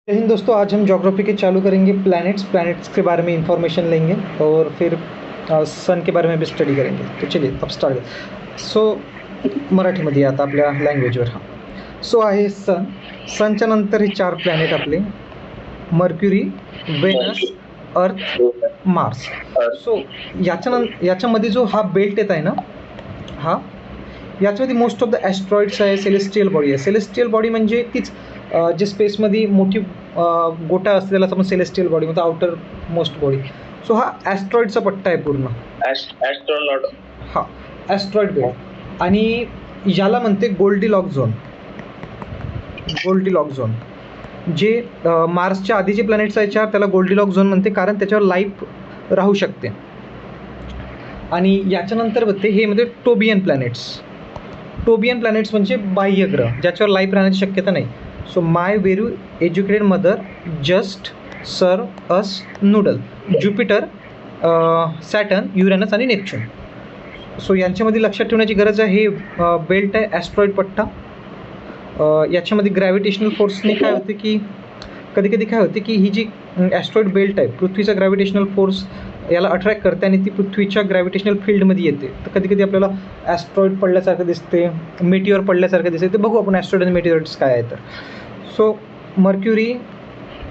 जय हिंद दोस्तों, आज हम ज्योग्राफी के चालू करेंगे प्लैनेट्स के बारे में इंफॉर्मेशन लेंगे और फिर सन के बारे में भी स्टडी करेंगे. तो चलिए अब स्टार्ट. सो मराठीमध्ये आता आपल्या लँग्वेजवर. सो आहे सनच्या नंतर हे 4 प्लॅनेट आपले: मर्क्युरी, व्हेनस, अर्थ, मार्स. सो याच्यामध्ये जो हा बेल्ट येत आहे ना, हा याच्यामध्ये मोस्ट ऑफ द ॲस्ट्रॉइड्स आहे. सेलेस्टियल बॉडी आहे. सेलेस्टियल बॉडी म्हणजे तीच जे स्पेसमध्ये मोठी गोटा असते त्याला आपण सेलेस्टियल बॉडी म्हणजे आउटर मोस्ट बॉडी. सो हा ॲस्ट्रॉइडचा पट्टा आहे पूर्ण. ॲस्ट्रॉनॉट. हा ॲस्ट्रॉइड बेल्ट. आणि याला म्हणते गोल्डीलॉक झोन. गोल्डीलॉक झोन जे मार्सच्या आधी जे प्लॅनेट्स आहेत त्याला गोल्डीलॉक झोन म्हणते, कारण त्याच्यावर लाईफ राहू शकते. आणि याच्यानंतर बघते हे म्हणजे टोबियन प्लॅनेट्स म्हणजे बाह्यग्रह ज्याच्यावर लाईफ राहण्याची शक्यता नाही. So my very educated mother just सर्व अस नूडल. ज्युपिटर, सॅटर्न, युरेनस आणि नेपच्यून. सो यांच्यामध्ये लक्षात ठेवण्याची गरज आहे. हे बेल्ट आहे ॲस्ट्रॉइड पट्टा. याच्यामध्ये ग्रॅव्हिटेशनल फोर्सने काय होते की कधी काय होते की ही जी ॲस्ट्रॉइड बेल्ट आहे पृथ्वीचा ग्रॅव्हिटेशनल फोर्स याला अट्रॅक्ट करते आणि ती पृथ्वीच्या ग्रॅव्हिटेशनल फील्डमध्ये येते. तर कधी आपल्याला ॲस्ट्रॉइड पडल्यासारखं दिसते, मेटिओर पडल्यासारखं दिसते. ते बघू आपण ॲस्ट्रॉइड आणि मेटिओर्स काय आहे तर. सो मर्क्युरी,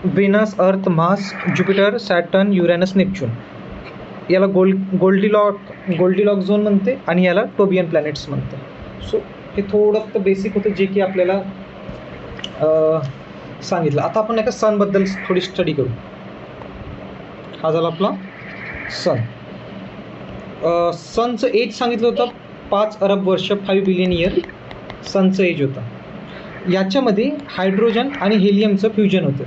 व्हेनस, अर्थ, Mars, Jupiter, Saturn, Uranus, Neptune याला गोल्डीलॉक झोन म्हणते आणि याला टोबियन प्लॅनेट्स म्हणते. सो हे थोडं बेसिक होतं जे की आपल्याला सांगितलं. आता आपण एका सनबद्दल थोडी स्टडी करू. हा झाला आपला सन. सनचं एज सांगितलं होतं 5 अरब वर्ष, 5 बिलियन इयर सनचं एज होतं. याच्यामध्ये हायड्रोजन आणि हेलियमचं फ्युजन होतं.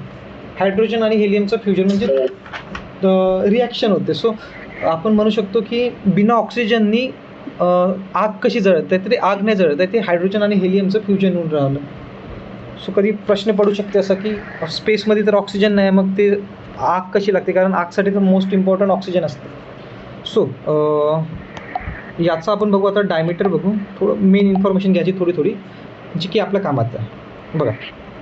हायड्रोजन आणि हेलियमचं फ्युजन म्हणजे रिॲक्शन होते. सो आपण म्हणू शकतो की बिना ऑक्सिजननी आग कशी जळत आहे, तर ते आग नाही जळत आहे, ते हायड्रोजन आणि हेलियमचं फ्युजन होऊन राहिलं. सो कधी प्रश्न पडू शकते असा की स्पेसमध्ये तर ऑक्सिजन नाही, मग ते आग कशी लागते, कारण आगसाठी तर मोस्ट इम्पॉर्टंट ऑक्सिजन असतं. सो याचा आपण बघू आता डायमीटर बघू. थोडं मेन इन्फॉर्मेशन घ्यायची थोडी जी की आपल्या कामात आहे. बघा,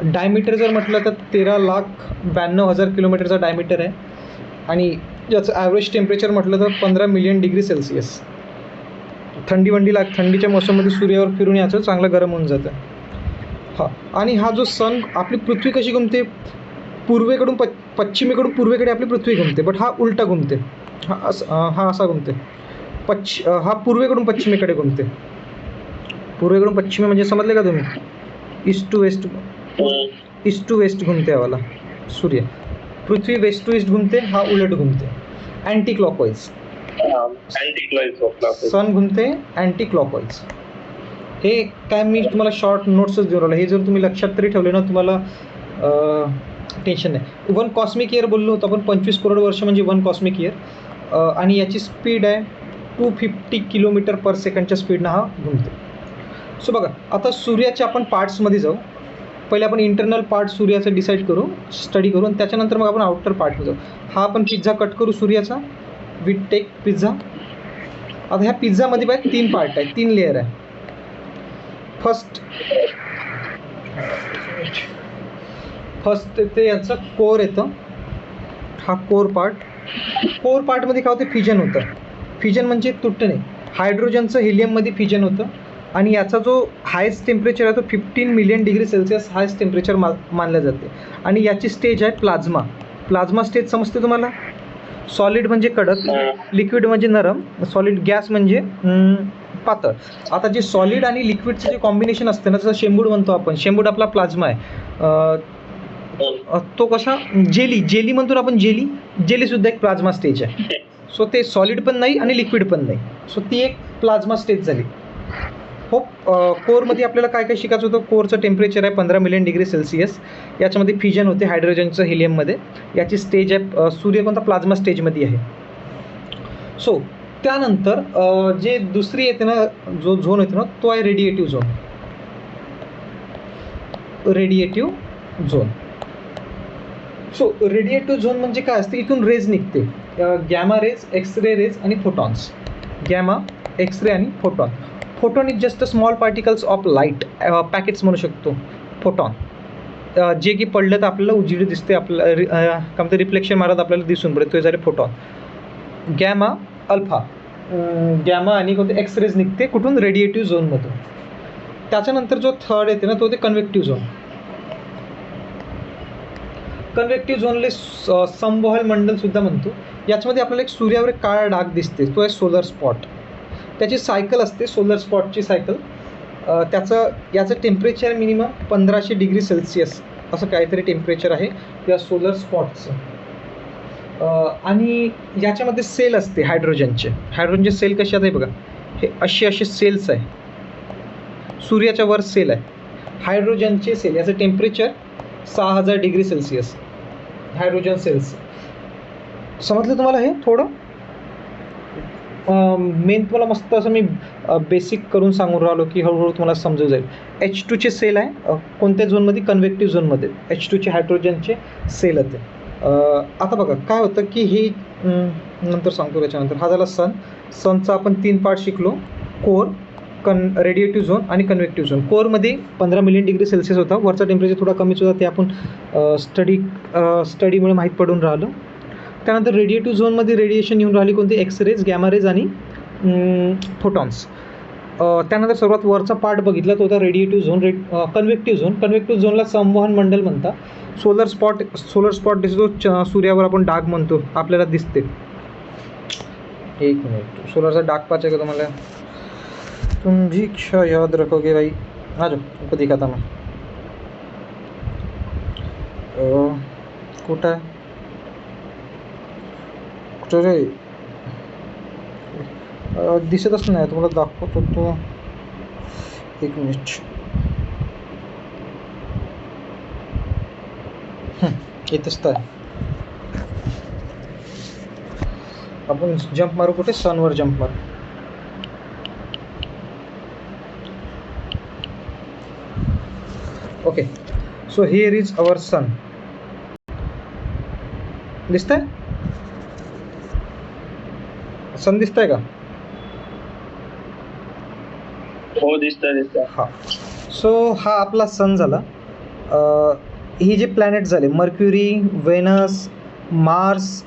डायमीटर जर म्हटलं तर 13,92,000 किलोमीटरचा डायमीटर आहे. आणि याचं ॲव्हरेज टेम्परेचर म्हटलं तर 15 मिलियन डिग्री सेल्सिअस. थंडीच्या मोसममध्ये सूर्यावर फिरून याचं चांगलं गरम होऊन जातं. हां, आणि हा जो सन, आपली पृथ्वी कशी घुमते, पूर्वेकडून पश्चिमेकडून पूर्वेकडे आपली पृथ्वी घुमते, बट हा उलटा घुमते. हा असा घुमते. हा पूर्वेकडून पश्चिमेकडे घुमते. पूर्वेकडून पश्चिमे म्हणजे समजले का तुम्ही? ईस्ट टू वेस्ट घुमते वाला सूर्य. पृथ्वी वेस्ट टू ईस्ट घुमते, हा उलट घुमते. अँटी क्लॉकवाईज सन घुमते अँटी क्लॉकवाईज. हे काय मी तुम्हाला शॉर्ट नोट्सच देऊन राहिलो. हे जर तुम्ही लक्षात तरी ठेवले ना, तुम्हाला टेन्शन नाही. 1 कॉस्मिक इयर बोललो होतो आपण. 25 करोड वर्ष म्हणजे 1 कॉस्मिक इयर. आणि याची स्पीड आहे 250 किलोमीटर पर सेकंडच्या स्पीडनं हा घुमते. सो बघा, आता सूर्याच्या आपण पार्ट्समध्ये जाऊ. पहिले आपण इंटरनल पार्ट सूर्याचं स्टडी करू आणि त्याच्यानंतर मग आपण आउटर पार्टमध्ये जाऊ. हा आपण पिझ्झा कट करू सूर्याचा. We take pizza. आता ह्या पिझ्झामध्ये बघा 3 पार्ट आहे, 3 लेअर आहे. फर्स्ट ते याचं कोर येतं. हा कोर पार्टमध्ये काय होतं, फ्युजन होतं. फ्युजन म्हणजे तुटणे. हायड्रोजनचं हेलियममध्ये फ्युजन होतं. आणि याचा जो हायेस्ट टेम्परेचर आहे तो 15 million degree Celsius highest temperature मानलं जाते. आणि याची स्टेज आहे प्लाझ्मा स्टेज. समजते तुम्हाला? सॉलिड म्हणजे कडक, लिक्विड म्हणजे नरम, सॉलिड गॅस म्हणजे पातळ. आता जे सॉलिड आणि लिक्विडचं जे कॉम्बिनेशन असते ना, जसं शेंबूड म्हणतो आपण. शेंबूड आपला प्लाझ्मा आहे. तो कसा जेली म्हणतो ना आपण. जेलीसुद्धा एक प्लाझ्मा स्टेज आहे. सो ते सॉलिड पण नाही आणि लिक्विड पण नाही. सो ती एक प्लाझ्मा स्टेज झाली. कोरमध्ये आपल्याला काय शिकायचं होतं. कोरचं टेम्परेचर आहे 15 मिलियन डिग्री सेल्सिअस. याच्यामध्ये फ्युजन होते हायड्रोजनचं हेलियममध्ये. याची स्टेज आहे सूर्य कोणता प्लाझ्मा स्टेजमध्ये आहे. सो त्यानंतर जे दुसरी येते ना, जो झोन येतो ना, तो आहे radiative zone. So radiative zone म्हणजे काय असते, इथून रेज निघते. गॅमा रेज, एक्सरे रेज आणि फोटॉन्स. गॅमा, एक्सरे आणि photon is just a small particles of light. Packets म्हणू शकतो फोटॉन. जे की पडलं तर आपल्याला उजेड दिसते, आपल्याला काय म्हणते रिफ्लेक्शन मारत आपल्याला दिसून पडते, तो झाले फोटॉन. Gamma, alpha. गॅमा आणि कोणते एक्सरेज निघते कुठून, रेडिएटिव्ह झोनमधून. त्याच्यानंतर जो थर्ड येते ना तो ते कन्व्हेक्टिव्ह झोन. कन्व्हेक्टिव्ह झोनले संवहन मंडल सुद्धा म्हणतो. याच्यामध्ये आपल्याला एक सूर्यावर एक काळा डाग दिसते, तो आहे सोलर स्पॉट. त्याची सायकल असते सोलर स्पॉटची सायकल. याचं टेम्परेचर मिनिमम 1500 डिग्री सेल्सिअस असं काहीतरी टेम्परेचर आहे या सोलर स्पॉटचं. आणि याच्यामध्ये सेल असते हायड्रोजनचे सेल कशात आहे बघा, हे असे सेल्स आहे, सूर्याच्या वर सेल आहे हायड्रोजनचे सेल. याचं temperature 6000 degree Celsius hydrogen cells. समजलं तुम्हाला हे थोडं? मेन तुम्हाला मस्त असं मी बेसिक करून सांगून राहिलो की हळूहळू तुम्हाला समजून जाईल. H2चे सेल आहे कोणत्या झोनमध्ये, कन्व्हेक्टिव्ह झोनमध्ये H2चे हायड्रोजनचे सेल होते. आता बघा काय होतं की हे नंतर सांगतो. त्याच्यानंतर हा झाला सनचा आपण 3 पार्ट शिकलो, कोर, रेडिएटिव्ह झोन आणि कन्व्हेक्टिव्ह झोन. कोरमध्ये 15 मिलियन डिग्री सेल्सिअस होता, वरचा टेम्परेचर थोडा कमीच होता, ते आपण स्टडीमुळे माहीत पडून राहिलं. त्यानंतर रेडिएटिव्ह झोनमध्ये रेडिएशन येऊन राहिली कोणती, एक्सरेज, गॅमा रेज आणि फोटॉन्स. त्यानंतर सर्वात वरचा पार्ट बघितला तो होता रेडिएटिव्ह झोन. कन्व्हेक्टिव्ह झोनला संवहन मंडल म्हणतात. सोलर स्पॉट दिसतो सूर्यावर, आपण डाग म्हणतो आपल्याला दिसते. एक मिनिट, सोलरचा डाग पाहायचा का तुम्हाला? तुम भी क्या याद रखोगे भाई, आ जाओ तुमको दिखाता मैं. कुठं आहे रे, दिसतच नाही, तुम्हाला दाखवतो तो. एक मिनिट, इथंच तर आहे. आपण जंप मारू कुठे, सनवर जंप मारू. Okay, so here is our sun. दिसतंय सन, दिसतंय का? हो दिसतंय. हा, सो हा आपला सन झाला. ही जे प्लॅनेट झाले mercury, Venus, Mars,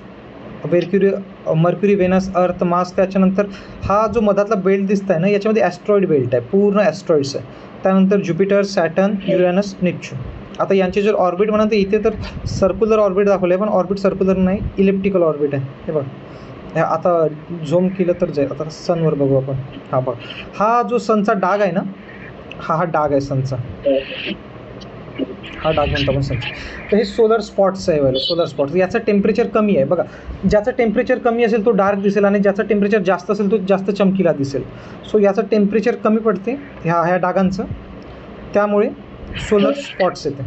mercury, Venus, अर्थ, मार्स. त्याच्यानंतर हा जो मधातला बेल्ट दिसत आहे ना, याच्यामध्ये ॲस्ट्रॉइड बेल्ट आहे, पूर्ण ॲस्ट्रॉइड्स आहे. त्यानंतर ज्युपिटर, सॅटर्न, युरेनस, नेपच्यून. आता यांचे जर ऑर्बिट म्हणा तर इथे तर सर्क्युलर ऑर्बिट दाखवलं आहे, पण ऑर्बिट सर्क्युलर नाही, इलेप्टिकल ऑर्बिट आहे. हे बघ, आता झूम केलं तर जाईल. आता सनवर बघू आपण. हा बघ, हा जो सनचा डाग आहे ना, हा डाग आहे सनचा, हा डाग म्हणतो आपण सनचा. तर हे सोलर स्पॉट्स आहे, सोलर स्पॉट्स. याचं टेम्परेचर कमी आहे बघा. ज्याचं टेम्परेचर कमी असेल तो डार्क दिसेल आणि ज्याचं टेम्परेचर जास्त असेल तो जास्त चमकीला दिसेल. सो याचं टेम्परेचर कमी पडते ह्या डागांचं, त्यामुळे सोलर स्पॉट्स येते.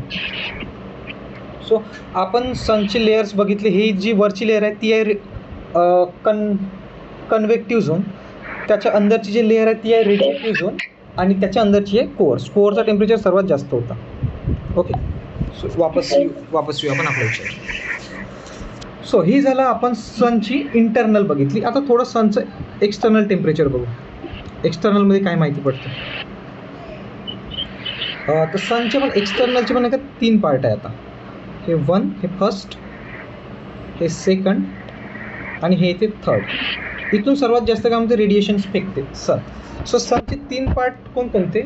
सो आपण सनचे लेयर्स बघितले. ही जी वरची लेअर आहे ती आहे कन्व्हेक्टिव्ह झोन. त्याच्या अंदरची जी लेअर आहे ती आहे रेडिएटिव्ह झोन आणि त्याच्या अंदरची आहे कोअरचा टेम्परेचर सर्वात जास्त होता. ओके, सो वापस येऊ आपण आपल्या विषयावर. सो ही झालं आपण सनची इंटरनल बघितली. आता थोडं सनचं एक्सटर्नल टेम्परेचर बघू. एक्सटर्नलमध्ये काय माहिती पडतं. तर सनचे पण एक्सटर्नलचे पण एका 3 पार्ट आहे. आता हे 1, हे फर्स्ट, हे सेकंड आणि हे येते थर्ड. इथून सर्वात जास्त काय म्हणते रेडिएशन फेकते सन. सो सनचे 3 पार्ट कोणते,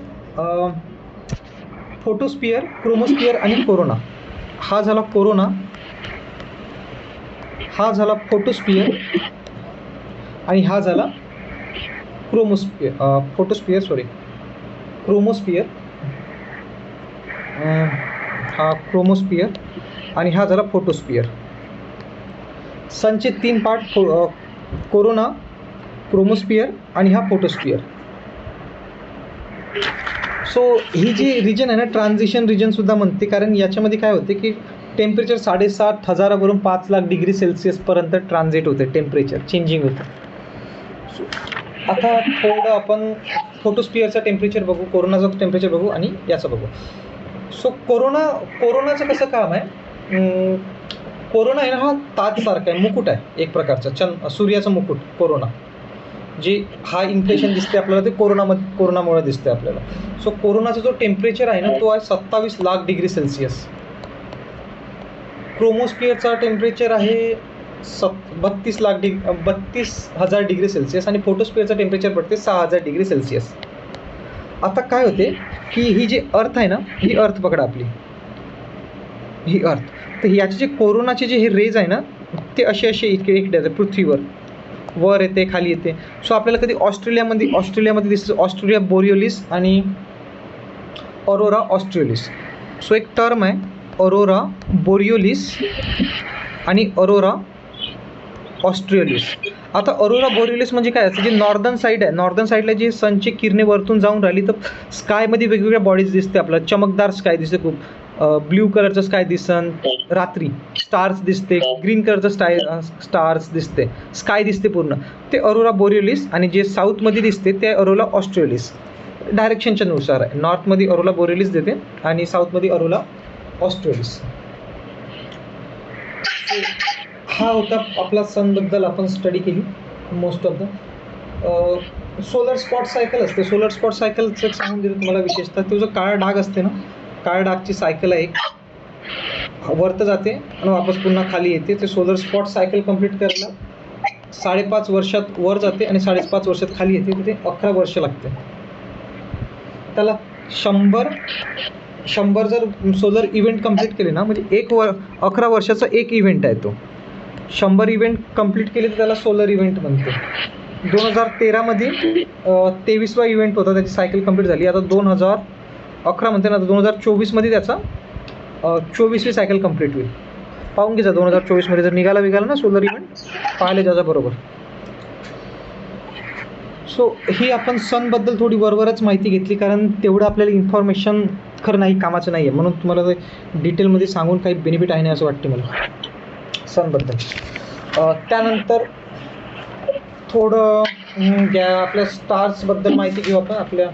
फोटोस्पियर, क्रोमोस्पियर आणि कोरोना. हा झाला कोरोना, हा झाला फोटोस्पियर आणि हा झाला क्रोमोस्पियर. हा क्रोमोस्पियर आणि हा झाला फोटोस्पियर. सनचे 3 पार्ट, कोरोना, क्रोमोस्पियर आणि हा फोटोस्पियर. सो ही जी रिजन आहे ना, ट्रान्झिशन रिजनसुद्धा म्हणते, कारण याच्यामध्ये काय होते की टेम्परेचर 7,500 वरून 5,00,000 डिग्री सेल्सिअसपर्यंत ट्रान्झिट होते, टेम्परेचर चेंजिंग होतं. सो आता थोडं आपण फोटोस्पियरचं टेम्परेचर बघू, कोरोनाचं टेम्परेचर बघू आणि याचं बघू. सो कोरोनाचं कसं काम आहे, कोरोना आहे ना हा ताजसारखा आहे, मुकुट आहे एक प्रकारचा, सूर्याचं मुकुट कोरोना. जे हा इन्फ्लेशन दिसते आपल्याला ते कोरोनामुळे दिसते आपल्याला. सो कोरोनाचा जो टेम्परेचर आहे ना तो आहे 27 लाख डिग्री सेल्सिअस. क्रोमोस्फिअरचा टेम्परेचर आहे 32,000 डिग्री सेल्सिअस आणि फोटोस्फिअरचं टेम्परेचर पडते 6,000 डिग्री सेल्सिअस. आता काय होते की ही जी अर्थ आहे ना, ही अर्थ पकडा आपली, ही अर्थ. तर याचे जे कोरोनाचे जे हे रेज आहे ना, ते असे इकडे येतात पृथ्वीवर, वर येते खाली येते. सो आपल्याला कधी ऑस्ट्रेलियामध्ये दिसतं ऑस्ट्रेलिया बोरिओलिस आणि ऑरोरा ऑस्ट्रेलिस. सो एक टर्म आहे ऑरोरा बोरिओलिस आणि ऑरोरा ऑस्ट्रेलिस. आता ऑरोरा बोरिओलिस म्हणजे काय असतं, जे नॉर्दर्न साईड आहे, नॉर्दर्न साईडला जी सनची किरणे वरतून जाऊन राहिली तर स्कायमध्ये वेगवेगळ्या बॉडीज दिसते आपल्याला. चमकदार स्काय दिसते खूप, ब्ल्यू कलरचं स्काय दिसन रात्री, स्टार्स दिसते, ग्रीन कलरचं स्टार्स दिसते, स्काय दिसते पूर्ण. ते ऑरोरा बोरिओलिस. आणि जे साऊथमध्ये दिसते ते ऑरोरा ऑस्ट्रेलिस. डायरेक्शनच्या नुसार आहे, नॉर्थमध्ये ऑरोरा बोरिओलिस देते आणि साऊथमध्ये ऑरोरा ऑस्ट्रेलिस. हा होता आपला सनबद्दल आपण स्टडी केली most of the. Solar spot cycle असते, सोलर स्पॉट सायकलचं सांगून देतो तुम्हाला विशेषतः. तो जो काळा डाग असते ना, काळ्या डागची सायकल आहे एक, वरतं जाते आणि वापस पुन्हा खाली येते. ते सोलर स्पॉट सायकल कंप्लीट करायला 5.5 वर्षात वर जाते आणि 5.5 वर्षात खाली येते. तिथे 11 वर्ष लागते. त्याला 100 जर सोलर इव्हेंट कंप्लीट केले ना, म्हणजे 11 वर्षाचा एक इव्हेंट आहे तो. 100 इव्हेंट कंप्लीट केले तर त्याला सोलर इव्हेंट म्हणते. 2013मध्ये 23वा इव्हेंट होता, त्याची सायकल कंप्लीट झाली. आता 2011 म्हणते ना, 2024मध्ये त्याचा 24वी सायकल कंप्लीट होईल. पाहून घ्यायचा 2024मध्ये जर निघाला ना सोलर इव्हेंट, पाहिले त्याचा बरोबर. सो ही आपण सनबद्दल थोडी वरवरच माहिती घेतली, कारण तेवढं आपल्याला इन्फॉर्मेशन खरं नाही, कामाचं नाही आहे. म्हणून तुम्हाला ते डिटेलमध्ये सांगून काही बेनिफिट आहे नाही असं वाटते मला सनबद्दल. त्यानंतर थोडं आपल्या स्टार्सबद्दल माहिती घेऊ आपण, आपल्या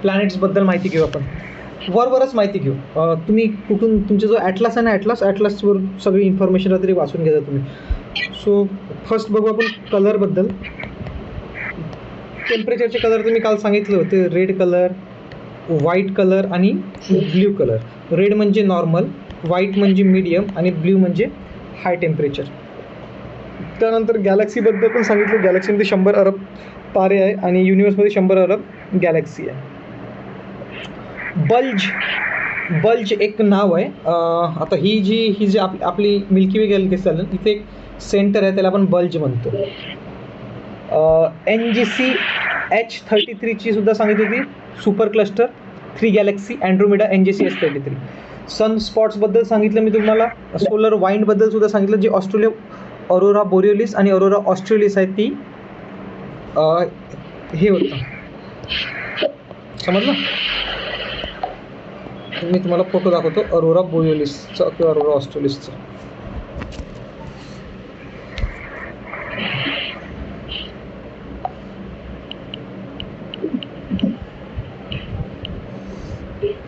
प्लॅनेट्सबद्दल माहिती घेऊ आपण, वरवरच माहिती घेऊ. तुम्ही कुठून तुमचा जो ॲटलास आहे ना, ॲटलासवर सगळी इन्फॉर्मेशन तरी वाचून घ्या तुम्ही. सो फर्स्ट बघू आपण कलरबद्दल. टेम्परेचरचे कलर तुम्ही काल सांगितले होते, रेड कलर, व्हाईट कलर आणि ब्ल्यू कलर. रेड म्हणजे नॉर्मल, व्हाईट म्हणजे मीडियम आणि ब्ल्यू म्हणजे हाय टेम्परेचर. त्यानंतर गॅलेक्सीबद्दल पण सांगितलं. गॅलेक्सीमध्ये 100 अरब तारे आहे आणि युनिवर्समध्ये 100 अरब गॅलेक्सी आहे. बल्ज एक नाव आहे. आता ही जी आपली मिल्की वे गॅलेक्सी आहे, इथे एक सेंटर आहे, त्याला आपण बल्ज म्हणतो. NGC H33ची सुद्धा सांगितली होती, super cluster 3 galaxy, Andromeda NGC H33. Sun स्पॉट्सबद्दल सांगितलं मी तुम्हाला. सोलर वाइंडबद्दल सुद्धा सांगितलं, जी ऑस्ट्रेलिया ऑरोरा बोरिओलिस आणि ऑरोरा ऑस्ट्रेलिस आहे ती हे होतं, समजलं. मी तुम्हाला फोटो दाखवतो ऑरोरा बोरिओलिसचा किंवा ऑरोरा ऑस्ट्रेलिसचा.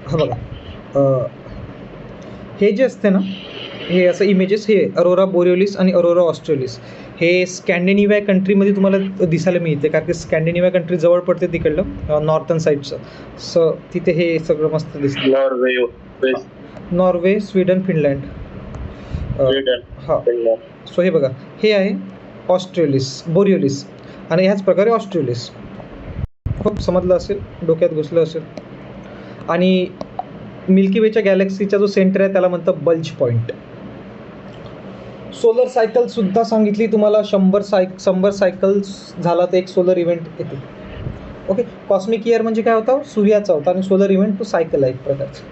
हा बघा, हे जे असते ना, हे असं इमेजेस, हे ऑरोरा बोरिओलिस आणि ऑरोरा ऑस्ट्रेलिस हे स्कॅन्डिनेव्हिया कंट्रीमध्ये तुम्हाला दिसायला मिळते, कारण की स्कॅन्डिनेव्हिया कंट्री जवळ पडते तिकडलं नॉर्थन साईडचं. सो तिथे हे सगळं मस्त दिसतं. Norway, Sweden, Finland. हां, सो हे बघा, हे आहे ऑस्ट्रेलिस बोरिओलिस आणि ह्याच प्रकारे ऑस्ट्रेलिस. खूप समजलं असेल, डोक्यात घुसलं असेल. आणि मिल्की वेच्या गॅलेक्सीचा जो सेंटर आहे त्याला म्हणतं बल्ज पॉईंट. सोलर सायकलसुद्धा सांगितली तुम्हाला. 100 सायकल्स झाला तर एक सोलर इव्हेंट येते. ओके, कॉस्मिक इयर म्हणजे काय होता, सूर्याचा होता, आणि सोलर इव्हेंट तो सायकल आहे एक प्रकारचं.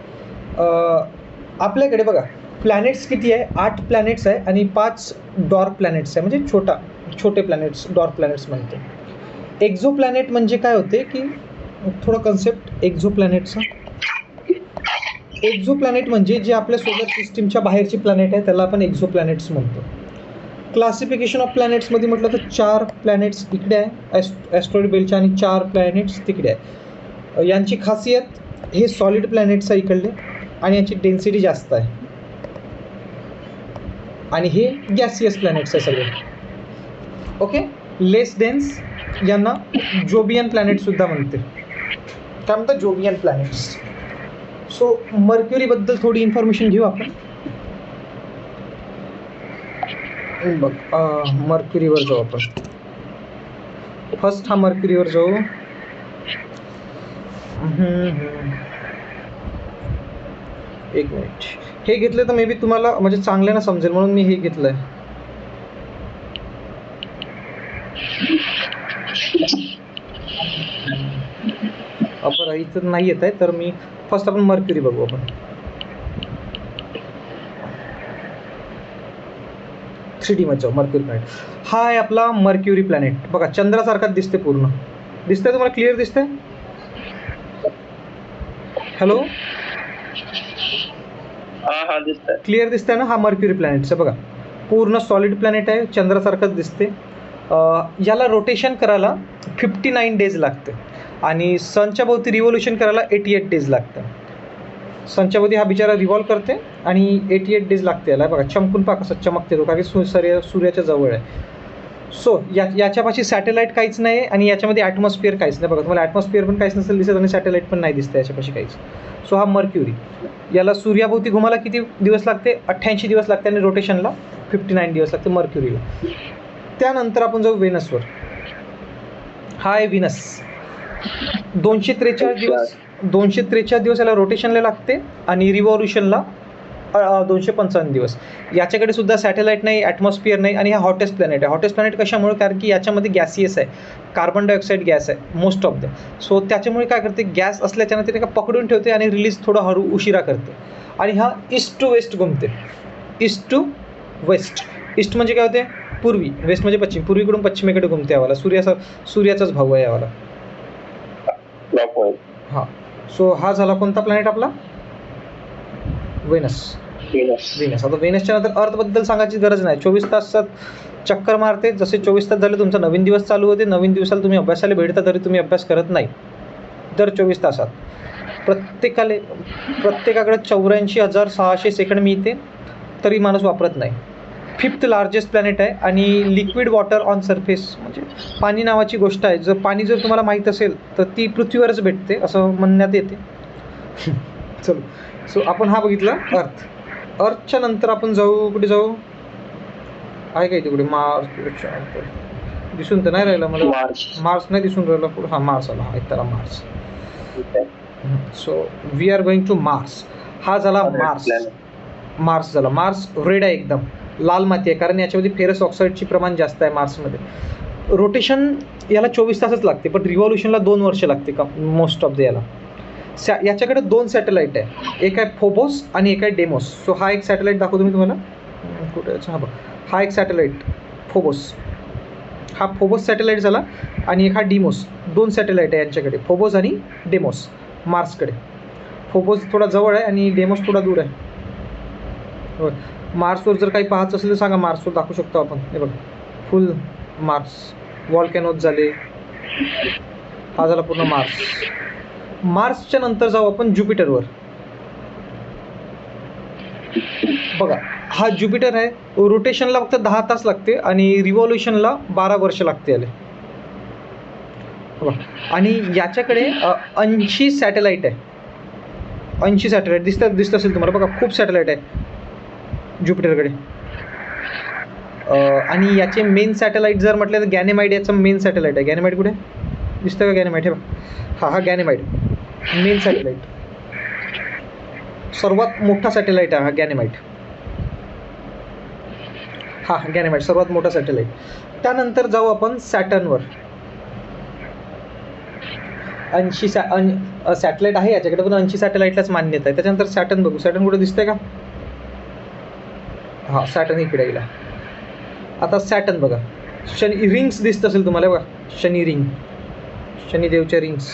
आपल्याकडे बघा प्लॅनेट्स किती आहे, 8 प्लॅनेट्स आहे आणि 5 डॉर्क प्लॅनेट्स आहे, म्हणजे छोटे प्लॅनेट्स, डॉर्क प्लॅनेट्स म्हणतो. एक्झो प्लॅनेट म्हणजे काय होते की थोडा कन्सेप्ट एक्झो प्लॅनेटचा. एक्झो प्लॅनेट म्हणजे जे आपल्या सोलर सिस्टीमच्या बाहेरची प्लॅनेट आहे त्याला आपण एक्झो प्लॅनेट्स म्हणतो. क्लासिफिकेशन ऑफ प्लॅनेट्समध्ये म्हटलं तर 4 प्लॅनेट्स इकडे आहे ॲस्ट्रॉइड बेल्टच्या आणि 4 प्लॅनेट्स तिकडे आहे. यांची खासियत, हे सॉलिड प्लॅनेट्स आहे इकडले आणि यांची डेन्सिटी जास्त आहे, आणि हे गॅसियस प्लॅनेट्स आहे सगळे. ओके, लेस डेन्स यांना जोबियन प्लॅनेटसुद्धा म्हणते. काय म्हणतात, जोबियन प्लॅनेट्स. सो मर्क्युरीबद्दल थोडी इन्फॉर्मेशन घेऊ आपण. बघ मर्क्युरीवर जाऊ आपण. फर्स्ट हा मर्क्युरीवर जाऊ. एक मिनिट. हे घेतलं तर मे बी तुम्हाला म्हणजे चांगल्यानं समजेल म्हणून मी हे घेतलंय. बरं इथं नाही येत आहे तर मी फर्स्ट आपण मर्क्युरी बघू आपण. 3D मध्ये जाऊ. मर्क्युरी प्लॅनेट हा आहे आपला मर्क्युरी प्लॅनेट. बघा चंद्रासारखाच दिसते. पूर्ण दिसतंय तुम्हाला? क्लिअर दिसतंय? हॅलो, हा दिसतंय. क्लिअर दिसतंय ना? हा मर्क्युरी प्लॅनेटचं बघा पूर्ण सॉलिड प्लॅनेट आहे. चंद्रासारखंच दिसते. याला रोटेशन करायला 59 डेज लागते आणि सनच्या भोवती रिव्हॉल्युशन करायला 88 डेज लागतं. सनच्या भोवती हा बिचारा रिव्हॉल्व करते आणि 88 डेज लागते याला. बघा चमकून पहा कसं चमकते तो, कारण की सूर्याच्या जवळ आहे. सो याच्यापाशी सॅटेलाईट काहीच नाही आणि याच्यामध्ये ॲटमॉस्फिअर काहीच नाही. बघा तुम्हाला ॲटमॉस्फिअर पण काहीच नसेल दिसत आणि सॅटेलाईट पण नाही दिसतं याच्यापाशी काहीच. सो हा मर्क्युरी. याला सूर्याभोवती घुमायला किती दिवस लागते? 88 दिवस लागते आणि रोटेशनला 59 दिवस लागते मर्क्युरीला. त्यानंतर आपण जाऊ व्हेनसवर. हा आहे व्हीनस. 243 दिवस याला रोटेशनला लागते आणि रिव्हॉल्युशनला 255 दिवस. याच्याकडे सुद्धा सॅटेलाईट नाही, ॲटमॉस्फिअर नाही आणि हा हॉटेस्ट प्लॅनेट आहे. हॉटेस्ट प्लॅनेट कशामुळे? कारण की याच्यामध्ये गॅसियस आहे, कार्बन डायऑक्साईड गॅस आहे मोस्ट ऑफ द. सो त्याच्यामुळे काय करते, गॅस असल्याच्यानं ते पकडून ठेवते आणि रिलीज थोडं उशिरा करते. आणि हा ईस्ट टू वेस्ट घुमते. East to west. ईस्ट म्हणजे काय होते? पूर्वी. वेस्ट म्हणजे पश्चिम. पूर्वीकडून पश्चिमेकडे घुमते यावाला. सूर्याचाच भाऊ आहे यावाला. हां. सो हा झाला कोणता प्लॅनेट आपला? व्हेनस. आता व्हेनसच्या नंतर अर्थबद्दल सांगायची गरज नाही. 24 तासात चक्कर मारते. जसे 24 तास झाले तुमचा नवीन दिवस चालू होते. नवीन दिवसाला तुम्ही अभ्यासाला भेटता तरी तुम्ही अभ्यास करत नाही. दर 24 तासात प्रत्येकाकडे 84,600 सेकंड मिळते तरी माणूस वापरत नाही. 5th लार्जेस्ट प्लॅनेट आहे आणि लिक्विड वॉटर ऑन सरफेस म्हणजे पाणी नावाची गोष्ट आहे. पाणी जर तुम्हाला माहीत असेल तर ती पृथ्वीवरच भेटते असं म्हणण्यात येते. चलो. सो आपण हा बघितला अर्थ. अर्थच्या नंतर आपण जाऊ कुठे जाऊ? आहे काय तिकडे? मार्स. दिसून तर नाही राहिला मला. मार्स नाही दिसून राहिला पुढे. हा मार्स आला. हा त्याला Mars. So we are going to Mars. हा झाला मार्स झाला. मार्स रेड आहे एकदम, लाल माती आहे कारण याच्यामध्ये फेरस ऑक्साईडची प्रमाण जास्त आहे मार्समध्ये. रोटेशन याला 24 तासच लागते पण रिव्हॉल्युशनला 2 वर्ष लागते का मोस्ट ऑफ द याला. याच्याकडे 2 सॅटेलाईट आहे. एक आहे फोबोस आणि एक आहे डेमोस. सो हा एक सॅटेलाईट दाखवतो मी तुम्हाला. कुठे? हा बघ, हा एक सॅटेलाईट फोबोस. हा फोबोस सॅटेलाईट झाला आणि एक हा डिमोस. 2 सॅटेलाईट आहे यांच्याकडे, फोबोस आणि डेमोस मार्सकडे. फोबोस थोडा जवळ आहे आणि डेमोस थोडा दूर आहे. होय. मार्सवर जर काही पाहायचं असेल तर सांगा, मार्सवर दाखवू शकतो आपण. हे बघ फुल मार्स. वॉल्कॅनोज झाले. हा झाला पूर्ण मार्स. मार्सच्या नंतर जाऊ आपण ज्युपिटरवर. बघा हा ज्युपिटर आहे. रोटेशनला फक्त 10 तास लागते आणि रिव्हॉल्युशनला 12 वर्ष लागते याला. आणि याच्याकडे 80 सॅटेलाईट आहे. 80 सॅटेलाईट दिसत असेल तुम्हाला. बघा खूप सॅटेलाईट आहे ज्युपिटरकडे. आणि याचे मेन सॅटेलाईट जर म्हटलं तर गॅनेमाइड याचं मेन सॅटेलाईट आहे. गॅनेमाइड कुठे दिसतं का? गॅनेमाइड हे बघा. हा गॅनेमाइड मेन सॅटेलाईट. सर्वात मोठा सॅटेलाईट आहे हा गॅनेमाइड. हा गॅनेमाइड सर्वात मोठा सॅटेलाईट. त्यानंतर जाऊ आपण सॅटर्नवर. 80 सॅटेलाईट आहे याच्याकडे पण 80 सॅटेलाईटलाच मान्यता आहे. त्याच्यानंतर सॅटर्न बघू. सॅटर्न कुठे दिसतंय का? हा सॅटर्न इकडे गेला. आता सॅटर्न बघा. शनी रिंग्स दिसत असेल तुम्हाला. बघा शनी रिंग, शनिदेवच्या रिंग्स.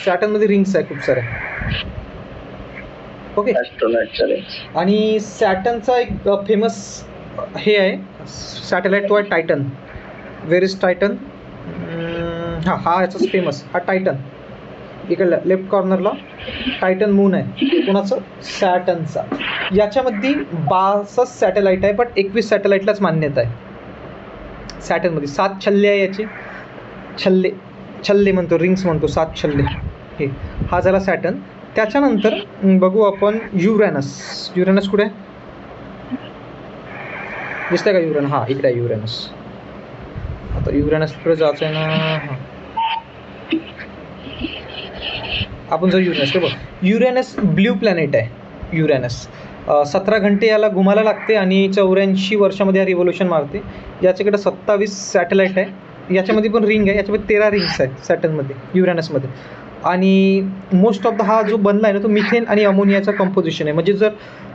सॅटर्नमध्ये रिंग्स आहे खूप साऱ्या. ओके. आणि सॅटर्नचा एक फेमस हे आहे सॅटेलाईट, तो आहे टायटन. Where is Titan? हा याचाच फेमस हा टायटन. इकडल्या लेफ्ट कॉर्नरला टायटन मून आहे. कोणाचं? सॅटर्नचा. याच्यामध्ये 62 सॅटेलाईट आहे पण 21 सॅटेलाईटलाच मान्यता आहे. सॅटर्नमध्ये 7 छल्ले आहे याचे. छल्ले म्हणतो, रिंग्स म्हणतो, 7 छल्ले. हे हा झाला सॅटर्न. त्याच्यानंतर बघू आपण युरॅनस. युरॅनस कुठे आहे? दिसतंय का युरेनस? हां, इकडे आहे युरेनस. आता युरेनसकडे जायचं आहे ना. हां, आपण जर युरेनसकडे बघ, युरेनस ब्ल्यू प्लॅनेट आहे युरेनस. 17 घंटे याला घुमायला लागते आणि 84 वर्षामध्ये हा रिव्होल्यूशन मारते. याच्याकडे 27 सॅटेलाईट आहे. याच्यामध्ये पण रिंग आहे. याच्यामध्ये 13 रिंग्स आहेत सॅटर्नमध्ये, युरेनसमध्ये. आणि मोस्ट ऑफ द हा जो बनला आहे ना, तो मिथेन आणि अमोनियाचं कंपोजिशन आहे. म्हणजे जर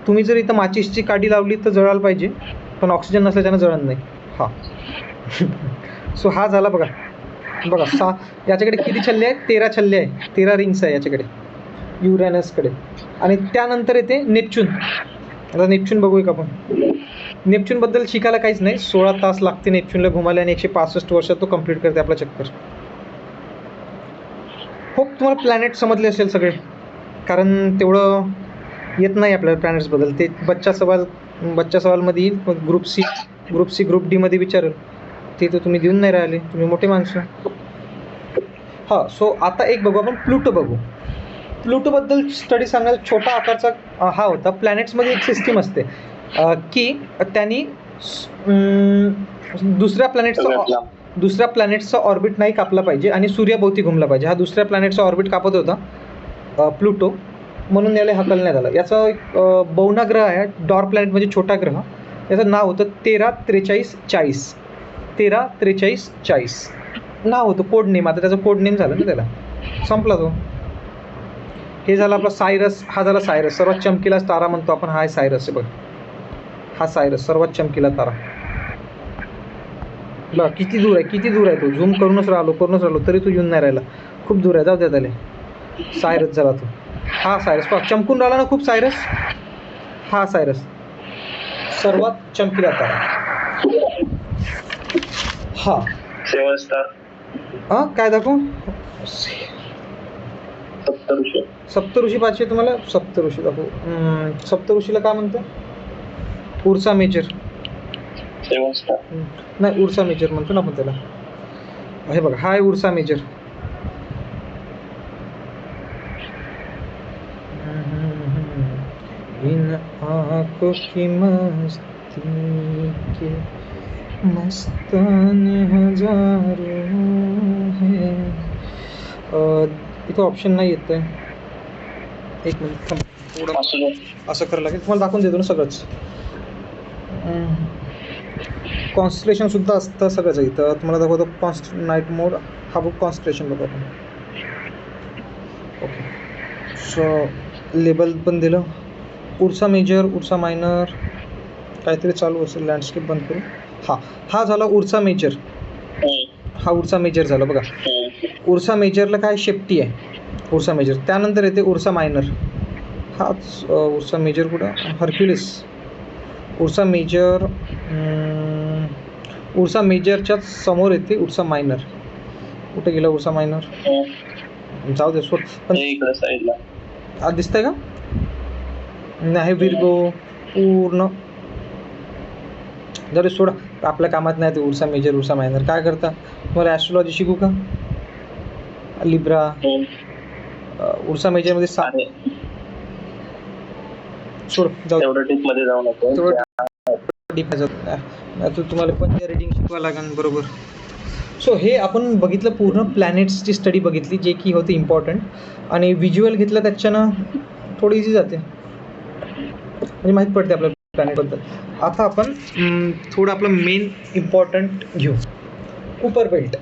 तुम्ही जर इथं माचीसची काडी लावली तर जळायला पाहिजे, पण ऑक्सिजन नसल्याच्यानं जळत नाही. हां. सो हा झाला बघा. बघा याच्याकडे किती छल्ले आहेत? 13 छल्ले आहे. 13 रिंग्स आहे याच्याकडे युरेनसकडे. आणि त्यानंतर येते नेपच्यून. आता नेपच्यून बघूया का आपण. नेपच्यूनबद्दल शिकायला काहीच नाही. 16 तास लागते नेपच्यूनला घुमायला आणि 165 वर्षात तो कंप्लीट करते आपला चक्कर. होप तुम्हाला प्लॅनेट समजले असेल सगळे, कारण तेवढं येत नाही आपल्याला प्लॅनेट्सबद्दल. ते बच्चा सवालमध्ये येईल. मग ग्रुप सी ग्रुप डीमध्ये विचारेल. ते तर तुम्ही देऊन नाही राहिले, तुम्ही मोठे माणसं. हां, सो आता एक बघू आपण, प्लुटो बघू. प्लुटोबद्दल स्टडी सांगायला छोटा आकारचा हा होता. प्लॅनेट्समध्ये एक सिस्टीम असते की त्यांनी दुसऱ्या प्लॅनेटचा ऑर्बिट नाही कापला पाहिजे आणि सूर्याभोवती घुमला पाहिजे. हा दुसऱ्या प्लॅनेटचा ऑर्बिट कापत होता प्लुटो, म्हणून याला हकलण्यात आलं. याचा एक बौना ग्रह आहे, डॉर प्लॅनेट म्हणजे छोटा ग्रह. याचं नाव होतं 134340. 134340 नाव होतं, कोड नेम. आता त्याचं कोड नेम झालं ना, त्याला संपला तो. हे झालं आपला सायरस. हा झाला सायरस, सर्वात चमकीला तारा म्हणतो आपण. हा आहे सायरस आहे बघ. हा सायरस सर्वात चमकीला तारा. बघा किती दूर आहे तो. झूम करूनच राहिलो तरी तो येऊन नाही राहिला. खूप दूर आहे, जाऊ द्या त्याला. सायरस झाला तो. हा सायरस पहा, चमकून राहिला ना खूप सायरस. हा सायरस सर्वात चमकीला तारा. हा 7 स्टार. हां, काय दाखवू? सप्तऋषी पाहिजे तुम्हाला? सप्तऋषी दाखवू. सप्तऋषीला काय म्हणतं? Ursa Major. 7 स्टार नाही, उर्सा मेजर म्हणतो ना आपण त्याला. हे बघा, हा आहे उर्सा मेजर. इन आँखों की मस्ती के मस्तान हजारों है. इथं ऑप्शन नाही येत आहे. एक मिनिट थांब, थोडं असं करायला लागेल. तुम्हाला दाखवून देतो ना सगळंच. कॉन्स्टलेशनसुद्धा असतं, सगळंच आहे इथं. तुम्हाला दाखवतो नाईट मोड. हा बुक कॉन्स्टलेशन बघा आपण. ओके, सो लेबल पण दिलं. उर्सा मेजर, उर्सा मायनर, काहीतरी चालू असेल. लँडस्केप बंद करू. हा झाला उर्सा मेजर. हा उर्सा मेजर झाला बघा. उर्सा मेजरला काय शेप्टी आहे, उर्सा मेजर. त्यानंतर येते उर्सा मायनर. हाच उर्सा मेजर कुठं? हर्क्युलिस. Ursa Major. उर्सा मेजरच्याच समोर येते उर्सा मायनर. कुठे गेला उर्सा मायनर? जाऊ दे, सोड. पण दिसतंय का? नाही, विर्गो पूर्ण. जरी सोडा, आपल्या कामात नाही ते उर्सा मेजर उर्सा मायनर. काय करता? तुम्हाला ॲस्ट्रोलॉजी शिकू का? लिब्रा. उर्सा मेजरमध्ये सोड, जाऊ. तेवढं डीपमध्ये जाऊ नको. डीप तुम्हाला पण रिडिंग शिकवा लागेल बरोबर. सो हे आपण बघितलं, पूर्ण प्लॅनेट्सची स्टडी बघितली, जे की होते इम्पॉर्टंट. आणि व्हिज्युअल घेतलं त्याच्यानं थोडी इझी जाते, म्हणजे माहीत पडते आपल्या प्लॅनेटबद्दल. आता आपण थोडं आपलं मेन इम्पॉर्टंट घेऊ. Kuiper belt.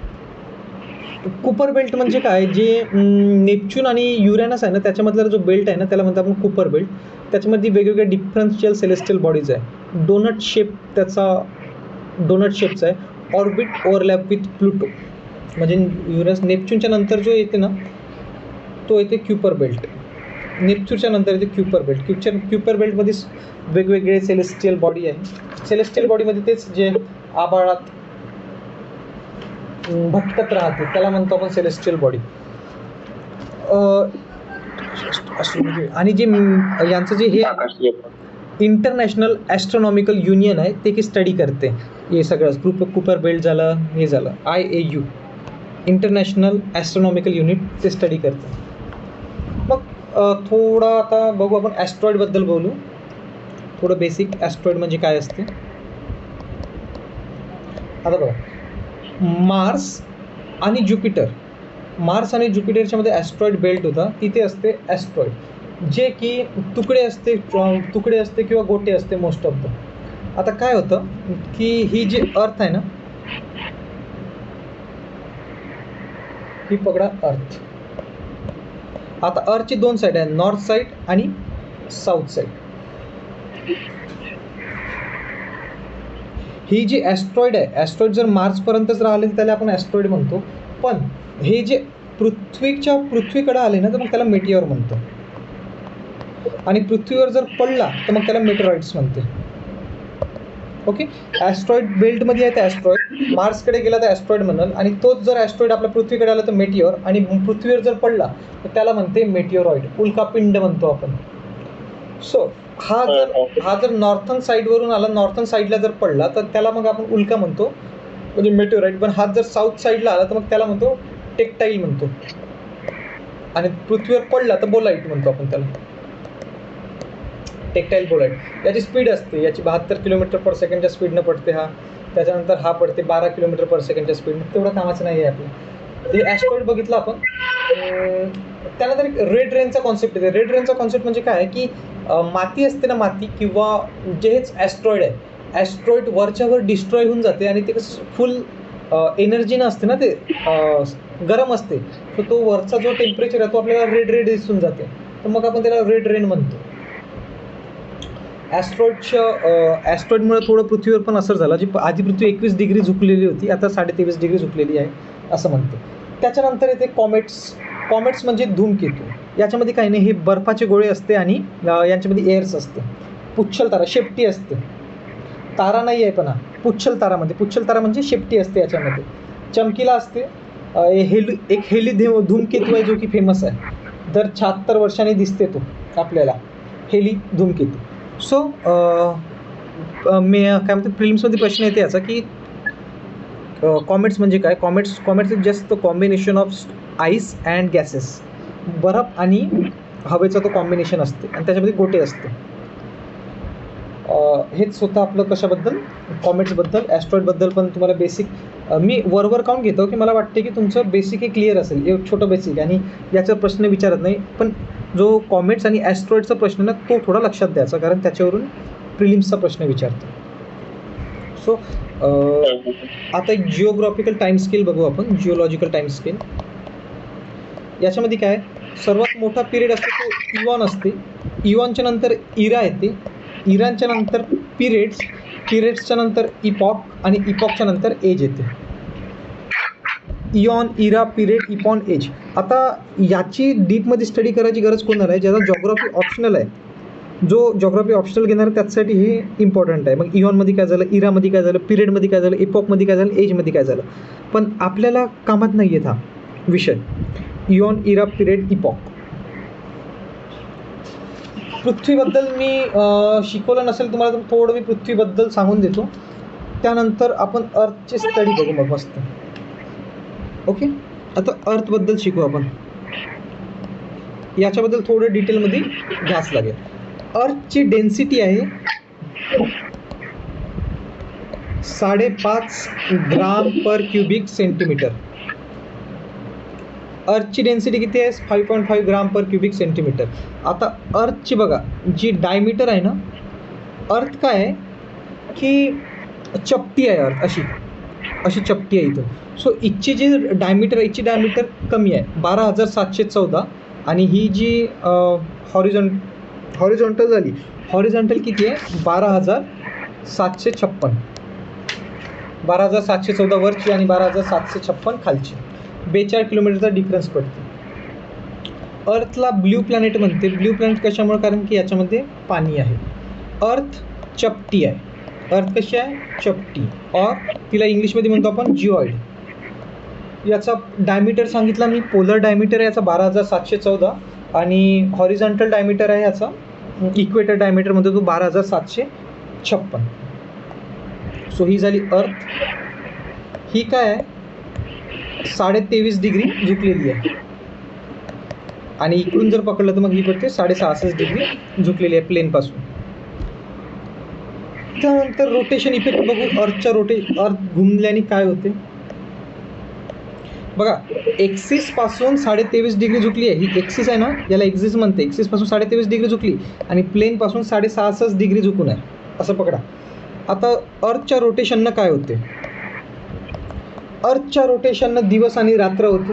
कुपर बेल्ट म्हणजे काय? जे नेपच्यून आणि युरेनस आहे ना, त्याच्यामधला जो बेल्ट आहे ना, त्याला म्हणतो आपण कुपर बेल्ट. त्याच्यामध्ये वेगवेगळ्या डिफरन्शियल सेलेस्टियल बॉडीज आहे. डोनट शेपचा आहे. Orbit overlap with Pluto. म्हणजे युरेनस, नेपच्यूनच्या नंतर जो येते ना, तो येते क्युपर बेल्ट. नेपच्यूनच्या नंतर येते क्युपर बेल्ट. क्युपर बेल्टमध्ये वेगवेगळे सेलेस्टियल बॉडी आहे. सेलेस्टियल बॉडीमध्ये तेच जे आभाळात भटकत राहते त्याला म्हणतो आपण सेलेस्टियल बॉडी. आणि जे यांचं जे हे इंटरनॅशनल ॲस्ट्रॉनॉमिकल युनियन आहे ते की स्टडी करते हे सगळं. कुपर बेल्ट झालं, हे झालं IAU, इंटरनॅशनल ॲस्ट्रॉनॉमिकल युनिट, ते स्टडी करते. मग थोडं आता बघू आपण ॲस्ट्रॉइडबद्दल बोलू. थोडं बेसिक, ॲस्ट्रॉइड म्हणजे काय असते. आता बघा, मार्स आणि ज्युपिटरच्या मध्ये ॲस्ट्रॉइड बेल्ट होता, तिथे असते ॲस्ट्रॉइड जे की तुकडे असते किंवा गोटे असते मोस्ट ऑफ द. आता काय होतं की ही जी अर्थ आहे ना, ही पकडा अर्थ. आता अर्थची दोन साईड आहे, नॉर्थ साईड आणि साऊथ साईड. ही जी ॲस्ट्रॉइड आहे, ॲस्ट्रॉइड जर मार्सपर्यंतच राहिले तर त्याला आपण ॲस्ट्रॉइड म्हणतो. पण हे जे पृथ्वीकडे आले ना तर मग त्याला मेटिओर म्हणतो. आणि पृथ्वीवर जर पडला तर मग त्याला मेटेरॉइड्स म्हणते. ओके, ॲस्ट्रॉइड बेल्टमध्ये आहे तर ॲस्ट्रॉइड, मार्सकडे गेला तर ॲस्ट्रॉइड म्हणाल, आणि तोच जर ॲस्ट्रॉइड आपल्या पृथ्वीकडे आला तर मेटिओर, आणि पृथ्वीवर जर पडला तर त्याला म्हणते मेटिओरॉइड, उल्कापिंड म्हणतो आपण. सो हा जर नॉर्थन साईडवरून आला, नॉर्थन साईडला जर पडला तर त्याला मग आपण उल्का म्हणतो, म्हणजे मेटिओराइट. पण हा जर साऊथ साईडला आला तर मग त्याला म्हणतो टेक्टाईल म्हणतो, आणि पृथ्वीवर पडला तर बोलाईट म्हणतो आपण त्याला, टेक्टाईल बोलाईट. याची स्पीड असते, याची 72 किलोमीटर पर सेकंडच्या स्पीडनं पडते हा, त्याच्यानंतर हा पडते 12 किलोमीटर पर सेकंडच्या स्पीडनं. तेवढं कामाचं नाही आहे आपलं. ते ॲस्ट्रॉइड बघितलं आपण. त्यानंतर एक रेड रेनचा कॉन्सेप्ट येते. रेड रेनचा कॉन्सेप्ट म्हणजे काय की माती असते ना, माती किंवा जे हेच ॲस्ट्रॉइड आहे, ॲस्ट्रॉइड वरच्यावर डिस्ट्रॉय होऊन जाते, आणि ते कसं फुल एनर्जीनं असते ना, ते गरम असते. तर तो वरचा जो टेम्परेचर आहे तो आपल्याला रेड दिसून जाते, तर मग आपण त्याला रेड रेन म्हणतो. ॲस्ट्रॉइडमुळे थोडं पृथ्वीवर पण असर झाला. जी आधी पृथ्वी 21 डिग्री झुकलेली होती, आता 23.5 डिग्री झुकलेली आहे असं म्हणते. त्याच्यानंतर येते कॉमेट्स म्हणजे धूमकेतू. याच्यामध्ये काही नाही, हे बर्फाचे गोळे असते आणि यांच्यामध्ये एअर्स असते. पुच्छल तारा, शेपटी असते, तारा नाही आहे पण हा पुच्छल तारा म्हणजे शेपटी असते. याच्यामध्ये चमकीला असते. एक हेली धूमकेतू आहे जो की फेमस आहे, दर 76 वर्षांनी दिसते तो आपल्याला, हेली धूमकेतू. सो काय म्हणते, प्रिलिम्समध्ये प्रश्न येते याचा की कॉमेट्स म्हणजे काय. Comets is just the combination of ice and gases. बर्फ आणि हवेचा तो कॉम्बिनेशन असते, आणि त्याच्यामध्ये गोटे असते. हेच होतं आपलं कशाबद्दल, कॉमेट्सबद्दल. ॲस्ट्रॉइडबद्दल पण तुम्हाला बेसिक मी वर काउंट घेतो की मला वाटते की तुमचं बेसिक हे क्लिअर असेल, एक छोटं बेसिक, आणि याचा प्रश्न विचारत नाही. पण जो कॉमेट्स आणि ॲस्ट्रॉइडचा प्रश्न ना तो थोडा लक्षात द्यायचा, कारण त्याच्यावरून प्रिलिम्सचा प्रश्न विचारतो. सो आता एक जिओग्राफिकल टाईम स्केल बघू आपण, जिओलॉजिकल टाईम स्केल. याच्यामध्ये काय, सर्वात मोठा पिरियड असतो तो इवॉन असते. इवॉनच्या नंतर इरा येते, इरांच्या नंतर पिरियड्सच्या नंतर इपॉक, आणि इपॉकच्या नंतर एज येते. इयॉन, इरा, पिरियड, इपॉन, एज. आता याची डीपमध्ये स्टडी करायची गरज कोणाला आहे, ज्याचा जॉग्राफी ऑप्शनल आहे. जो जॉग्राफी ऑप्शनल घेणार आहे त्याच्यासाठी हे इम्पॉर्टंट आहे. मग इयॉनमध्ये काय झालं, इरामध्ये काय झालं, पिरियडमध्ये काय झालं, इपॉकमध्ये काय झालं, एजमध्ये काय झालं. पण आपल्याला कामात नाही येत हा विषय, इयॉन, इरा, पिरियड, इपॉक. पृथ्वीबद्दल मी शिकवलं नसेल तुम्हाला तर थोडं मी पृथ्वीबद्दल सांगून देतो, त्यानंतर आपण अर्थचे स्टडी बघू मग मस्त. ओके, आता अर्थबद्दल शिकू आपण. याच्याबद्दल थोडं डिटेलमध्ये घ्यास लागेल. अर्थची डेन्सिटी आहे 5.5 ग्राम पर क्युबिक सेंटीमीटर. अर्थची डेन्सिटी किती आहे, 5.5 ग्राम पर क्युबिक सेंटीमीटर. आता अर्थची बघा जी डायमीटर आहे ना, अर्थ काय आहे की चपटी आहे, अर्थ अशी चपटी आहे इथं. सो इथची जी डायमीटर कमी आहे, 12,714. आणि ही जी हॉरिझॉन्टल झाली, हॉरिझॉन्टल किती आहे, 12,756. 12,714 वरची आणि 12,756 खालची, 42 किलोमीटरचा डिफरन्स पडते. अर्थला ब्ल्यू प्लॅनेट म्हणते. ब्ल्यू प्लॅनेट कशामुळे, कारण की याच्यामध्ये पाणी आहे. अर्थ चपटी आहे, अर्थ कशी आहे, चपटी, और तिला इंग्लिशमध्ये म्हणतो आपण जिऑइड. याचा डायमीटर सांगितला मी, पोलर डायमीटर आहे याचा 12,714, आणि हॉरिझॉन्टल डायमीटर आहे याचा, इक्वेटर डायमीटर म्हणतो तो 12,756. सो ही झाली अर्थ. ही काय आहे, 23.5 डिग्री झुकलेली आहे, आणि इकडून जर पकडलं तर मग ही पडते 66.5 डिग्री झुकलेली आहे प्लेनपासून. त्यानंतर रोटेशन इफेक्ट बघू. अर्थ घुमल्याने काय होते बघा. एक्सिस पासून 23.5 डिग्री झुकली आहे. ही एक्सिस आहे ना, याला एक्सिस म्हणते. एक्सिस पासून 23.5 डिग्री झुकली आणि प्लेन पासून 66.5 डिग्री झुकून आहे, असं पकडा. आता अर्थच्या रोटेशननं काय होते? अर्थच्या रोटेशननं दिवस आणि रात्र होते.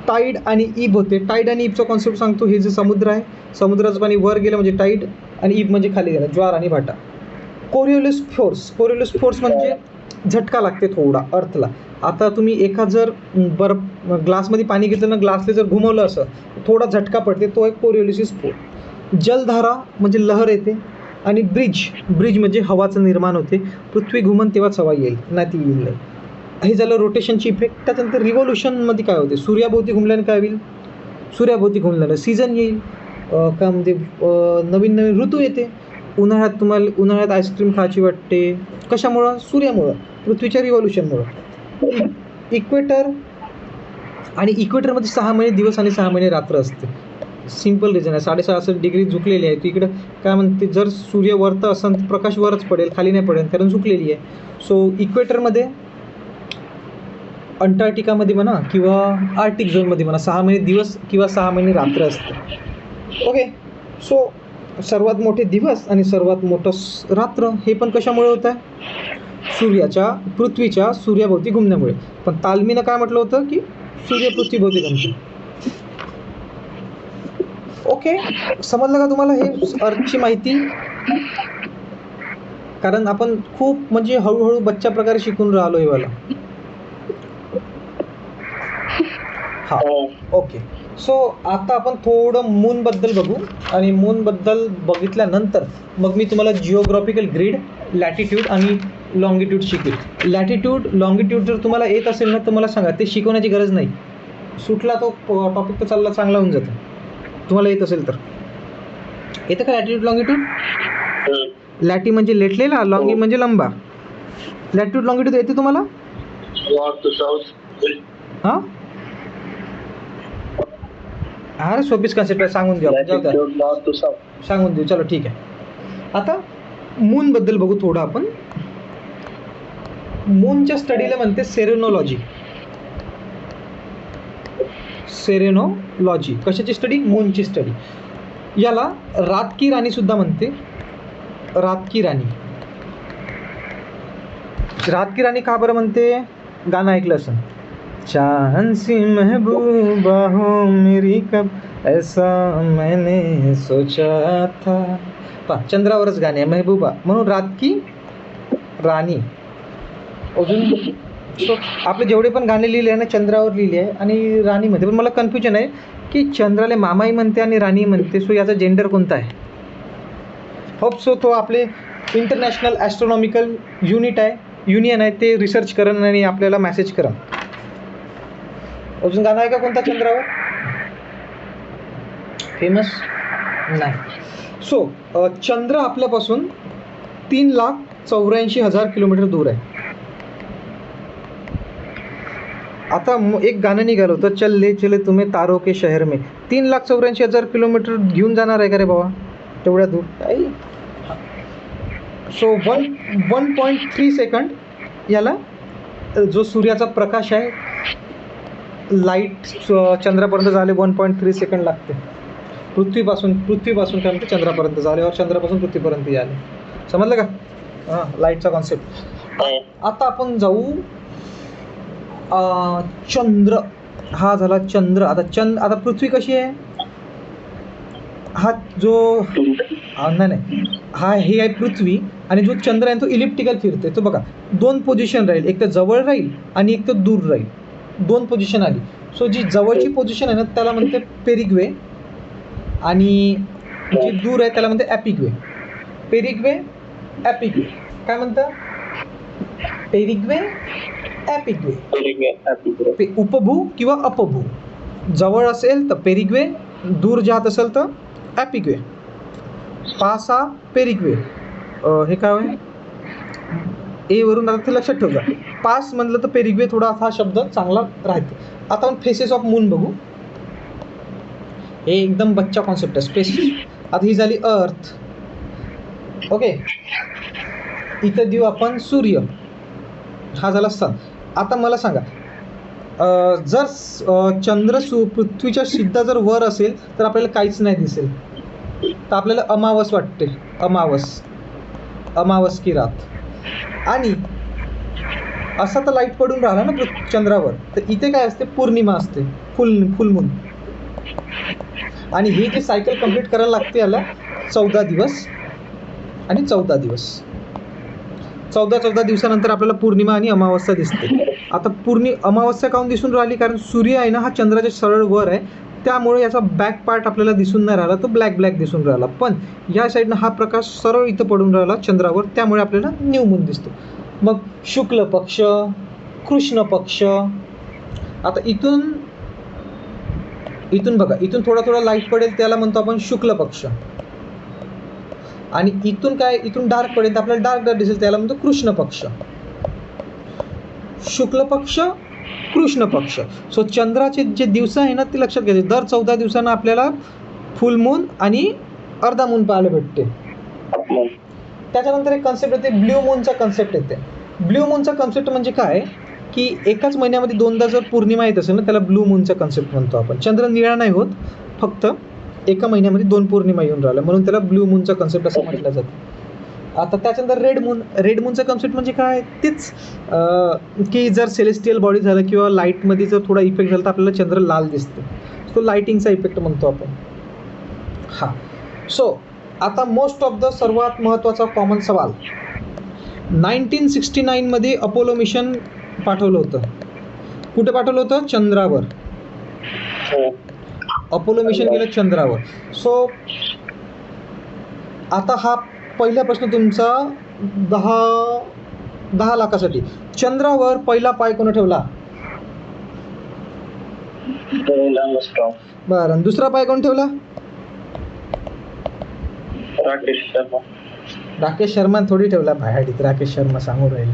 टाईड आणि ईब होते. टाईड आणि ईबचा कॉन्सेप्ट सांगतो. हे जे समुद्र आहे, समुद्राचं पाणी वर गेलं म्हणजे टाईड आणि ईब म्हणजे खाली गेलं, ज्वार आणि भाटा. कोरिओलिस फोर्स म्हणजे झटका लागते थोडा अर्थला. आता तुम्ही एका जर ग्लासमध्ये पाणी घेतलं ना, ग्लासले जर घुमवलं असं, थोडा झटका पडते, तो एक कोरिओलिस फोर्स. जलधारा म्हणजे लहर येते. आणि ब्रिज म्हणजे हवाचं निर्माण होते. पृथ्वी घुमन तेव्हाच हवा येईल, नाही ती येईल नाही. हे झालं रोटेशनची इफेक्ट. त्याच्यानंतर रिव्होल्युशनमध्ये काय होते? सूर्याभोवती घुमल्याने काय होईल? सूर्याभोवती घुमल्यानं सीझन येईल. काय म्हणते, नवीन ऋतू येते. उन्हाळ्यात आईस्क्रीम खायची वाटते. कशामुळं? सूर्यामुळं, पृथ्वीच्या रिव्होल्युशनमुळं. इक्वेटर आणि इक्वेटरमध्ये 6 महिने दिवस आणि 6 महिने रात्र असते. सिम्पल रिझन आहे. 66.5 डिग्री झुकलेली आहे. ती इकडं काय म्हणते, जर सूर्य वरतं असेल तर प्रकाश वरच पडेल, खाली नाही पडेल, कारण झुकलेली आहे. सो इक्वेटरमध्ये, अंटार्क्टिकामध्ये म्हणा किंवा आर्टिक झोनमध्ये म्हणा, 6 महिने दिवस किंवा 6 महिने रात्र असते. ओके. सो सर्वात मोठे दिवस आणि सर्वात मोठं रात्र हे पण कशामुळे होत आहे? पृथ्वीच्या सूर्याभोवती घुमण्यामुळे. पण तालमीनं काय म्हटलं होतं की सूर्य पृथ्वीभोवती घुमतो. ओके, समजलं का तुम्हाला हे अर्थची माहिती? कारण आपण खूप म्हणजे हळूहळू बच्चा प्रकारे शिकून राहिलो हे वाला. हा, ओके. सो आता आपण थोडं मूनबद्दल बघू. आणि मूनबद्दल बघितल्यानंतर मग मी तुम्हाला जिओग्राफिकल ग्रीड, लॅटिट्यूड आणि लॉंगिट्यूड शिकवेल. लॅटिट्यूड लॉंगिट्यूड जर तुम्हाला येत असेल ना तर मला सांगा, ते शिकवण्याची गरज नाही. सुटला तो टॉपिक तर चांगला होऊन जातो. तुम्हाला येत असेल तर. येतं का लॅटिट्यूड लॉंगिट्यूड? लॅटी म्हणजे लेटलेला, लॉंगी म्हणजे लंबा. लॅटिट्यूड लॉंगिट्यूड येते तुम्हाला? हां, अरे सोपीच कन्सेप्ट आहे, सांगून देऊ. चलो ठीक आहे. आता मूनबद्दल बघू थोडं आपण. मूनच्या स्टडीला म्हणते सेरेनोलॉजी. कशाची स्टडी? मूनची स्टडी. याला रात की राणी सुद्धा म्हणते. रात की राणी का बरं म्हणते? गाणं ऐकलं असं. चांद सी महबूबा हो मेरी कब ऐसा मैंने सोचा था. चंद्रावरच गाणे आहे, महबूबा म्हणून रात की राणी. अजून आपले जेवढे पण गाणे लिहिले आहे ना, चंद्रावर लिहिले आहे आणि राणीमध्ये. पण मला कन्फ्युजन आहे की चंद्राला मामाई म्हणते आणि राणी म्हणते. सो याचा जेंडर कोणता आहे? होप सो तो आपले इंटरनॅशनल ॲस्ट्रॉनॉमिकल युनियन आहे ते रिसर्च करण आणि आपल्याला मेसेज करा. अजून गाणं आहे का कोणता चंद्रावर फेमस? नाही. सो चंद्र आपल्यापासून 3,84,000 किलोमीटर दूर आहे. आता एक गाणं निघालं होतं, चल चले तुम्हें तारो के शहर में. 3,84,000 किलोमीटर घेऊन जाणार आहे का रे बाबा तेवढ्या दूर? काही. सो 1.3 सेकंड याला जो सूर्याचा प्रकाश आहे, लाईट चंद्रापर्यंत झाले 1.3 सेकंड लागते. पृथ्वीपासून काय म्हणते चंद्रापर्यंत झाले, और चंद्रापासून पृथ्वीपर्यंत आले. समजलं का? हां, लाईटचा कॉन्सेप्ट. आता आपण जाऊ चंद्र. हा झाला चंद्र. आता पृथ्वी कशी आहे? हा जो नाही हा हे आहे पृथ्वी. आणि जो चंद्र आहे तो इलिप्टिकल फिरते. तो बघा 2 पोझिशन राहील, एक तर जवळ राहील आणि एक तर दूर राहील. 2 पोझिशन आली. सो जी जवळची पोझिशन आहे ना त्याला म्हणते पेरिग्वे आणि जी दूर आहे त्याला म्हणते ॲपिग्वे. काय म्हणतं? पेरिग्वे, ॲपिग्वे. उपभू किंवा अपभू. जवळ असेल तर पेरिग्वे, दूर जात असेल तर ॲपिग्वे. पासा पेरिग्वे. हे काय आहे? ए वरून आता ते लक्षात ठेवजा. पास म्हणलं तर पेरिग्वे थोडा हा शब्द चांगला राहते. आता आपण फेसेस ऑफ मून बघू. हे एकदम बच्चा कॉन्सेप्ट आहे, स्पेस. आता ही झाली अर्थ. ओके. इथं देऊ आपण सूर्य, हा झाला सन. आता मला सांगा, जर चंद्र पृथ्वीच्या सिद्धा जर वर असेल तर आपल्याला काहीच नाही दिसेल, तर आपल्याला अमावस वाटते, अमावस की रात. आणि असा तर लाईट पडून राहिला ना चंद्रावर, तर इथे काय असते, पौर्णिमा असते, फुलमून. आणि ही जी सायकल कंप्लीट करायला लागते याला 14 दिवस आणि 14 दिवस, 14 दिवसानंतर आपल्याला पौर्णिमा आणि अमावस्या दिसते. आता अमावस्या काहून दिसून राहिली, कारण सूर्य आहे ना हा चंद्राच्या सरळ वर आहे, त्यामुळे याचा बॅक पार्ट आपल्याला दिसून नाही राहिला, तो ब्लॅक दिसून राहिला. पण या साईडनं हा प्रकाश सरळ इथं पडून राहिला चंद्रावर, त्यामुळे आपल्याला न्यू मून दिसतो. मग शुक्ल पक्ष, कृष्ण पक्ष. आता इथून बघा, इथून थोडा लाईट पडेल त्याला म्हणतो आपण शुक्ल पक्ष. आणि इथून डार्क पडेल तर आपल्याला डार्क दिसेल, त्याला म्हणतो कृष्ण पक्ष. शुक्ल पक्ष, कृष्ण पक्ष. सो चंद्राचे जे दिवस आहे ना ते लक्षात घ्यायचे, दर 14 दिवसांना आपल्याला फुल मून आणि अर्धा मून पाहायला भेटते. त्याच्यानंतर एक कन्सेप्ट येते, ब्ल्यू मूनचा कन्सेप्ट येते. ब्ल्यू मूनचा कन्सेप्ट म्हणजे काय, की एकाच महिन्यामध्ये दोनदा जर पौर्णिमा येत असेल ना, त्याला ब्लू मूनचा कन्सेप्ट म्हणतो आपण. चंद्र निळा नाही होत, फक्त एका महिन्यामध्ये 2 पौर्णिमा येऊन राहिल्या, म्हणून त्याला ब्ल्यू मूनचा कन्सेप्ट असं म्हटलं जातं. आता त्याच्यानंतर रेड मूनचा कन्सेप्ट म्हणजे काय, तेच की जर सेलेस्टियल बॉडी झालं किंवा लाईटमध्ये जर थोडा इफेक्ट झाला तर आपल्याला चंद्र लाल दिसतो, तो लाईटिंगचा इफेक्ट म्हणतो आपण. हां, सो आता मोस्ट ऑफ द सर्वात महत्त्वाचा कॉमन सवाल, 1969मध्ये अपोलो मिशन पाठवलं होतं. कुठे पाठवलं होतं, चंद्रावर. अपोलो मिशन गेलं चंद्रावर. सो आता हा पहिला प्रश्न तुमचा 10 लाखासाठी. चंद्रावर पहिला पाय कोण ठेवला, बरं. दुसरा पाय कोण ठेवला, राकेश शर्मा थोडी ठेवला बाहेर, राकेश शर्मा सांगून राहिले.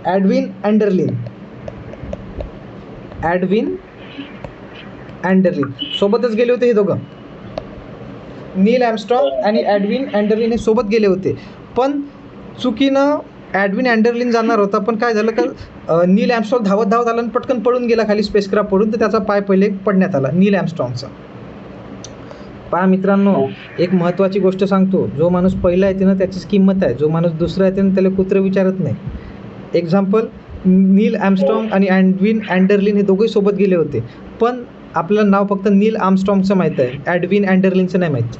ॲडविन अँडरलिन सोबतच गेले होते हे दोघं. नील आर्मस्ट्रॉंग आणि ॲडविन अँडरलिन हे सोबत गेले होते, पण चुकीनं ॲडविन अँडरलिन जाणार होता, पण काय झालं का नील आर्मस्ट्रॉंग धावत आला आणि पटकन पडून गेला खाली स्पेसक्राफ्ट पडून, तर त्याचा पाय पहिले पडण्यात आला, नील आर्मस्ट्रॉंगचा. पहा मित्रांनो, एक महत्त्वाची गोष्ट सांगतो, जो माणूस पहिला येते ना त्याचीच किंमत आहे, जो माणूस दुसरा येते ना त्याला कुत्र विचारत नाही. एक्झाम्पल, नील आर्मस्ट्रॉंग आणि ॲडविन अँडरलिन हे दोघेही सोबत गेले होते, पण आपलं नाव फक्त नील आर्मस्ट्रॉंगचं माहीत आहे, ॲडविन अँडरलिनचं नाही माहीत.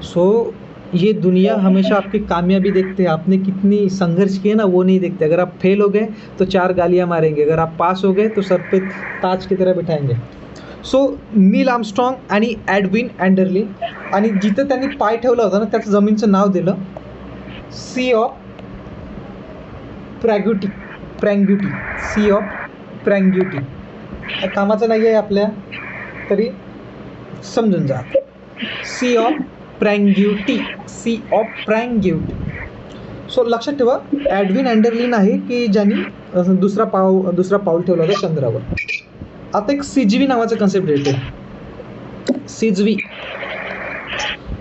सो ये दुनिया हमेशा आपकी कामयाबी देखते हैं, आपने कितनी संघर्ष किए ना वो नहीं देखते. अगर आप फेल हो गए तो 4 गालियाँ मारेंगे, अगर आप पास हो गए तो सर पे ताज की तरह बिठाएंगे. सो नील आर्मस्ट्रॉंग आणि ॲडविन अँडरलिन, आणि जिथं त्यांनी पाय ठेवला होता ना त्याचं जमीनचं नाव दिलं Sea of Tranquility. Sea of Tranquility. कामाचं नाही आहे आपल्या, तरी समजून जा. C of प्रँग्युटी. सो लक्षात ठेवा, ॲडविन अँडरलिन आहे की ज्यांनी दुसरा पाऊल ठेवला होता चंद्रावर. आता एक सिजवी नावाचा कन्सेप्ट येते.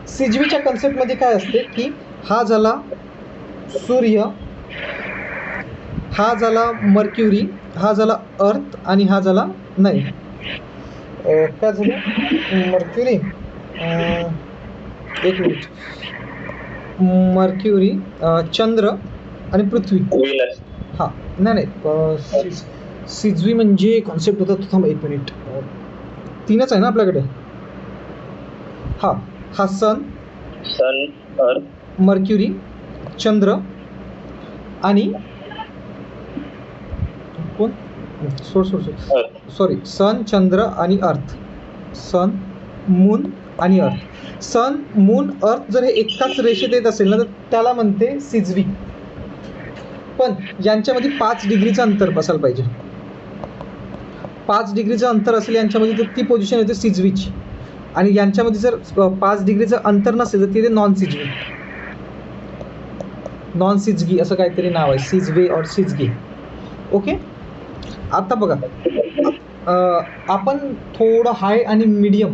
सिजवीच्या कन्सेप्टमध्ये काय असते की हा झाला सूर्य, हा झाला मर्क्युरी, हा झाला अर्थ आणि हा झाला नाही काय झालं मर्क्युरी, एक मिनिट, मर्क्युरी, चंद्र आणि पृथ्वी. हां नाही सिजवी म्हणजे कॉन्सेप्ट होता तो, थांब 1 मिनिट. 3च आहे ना आपल्याकडे. हा सन, अर्थ, मर्क्युरी, चंद्र आणि कोण, सॉरी, सन, चंद्र आणि अर्थ. सन, मून आणि अर्थ. सन, मून, अर्थ जर हे एकाच रेषेत येत असेल ना तर त्याला म्हणते सिजवी. पण यांच्यामध्ये 5 डिग्रीचं अंतर बसायला पाहिजे. 5 डिग्रीचं अंतर असेल यांच्यामध्ये तर ती पोझिशन येते सिजवीची, आणि यांच्यामध्ये जर 5 डिग्रीचं अंतर नसेल तर तिथे नॉन सिजगी असं काहीतरी नाव आहे, सिजवे और सिजगी. ओके. आता बघा, आपण थोडं हाय आणि मीडियम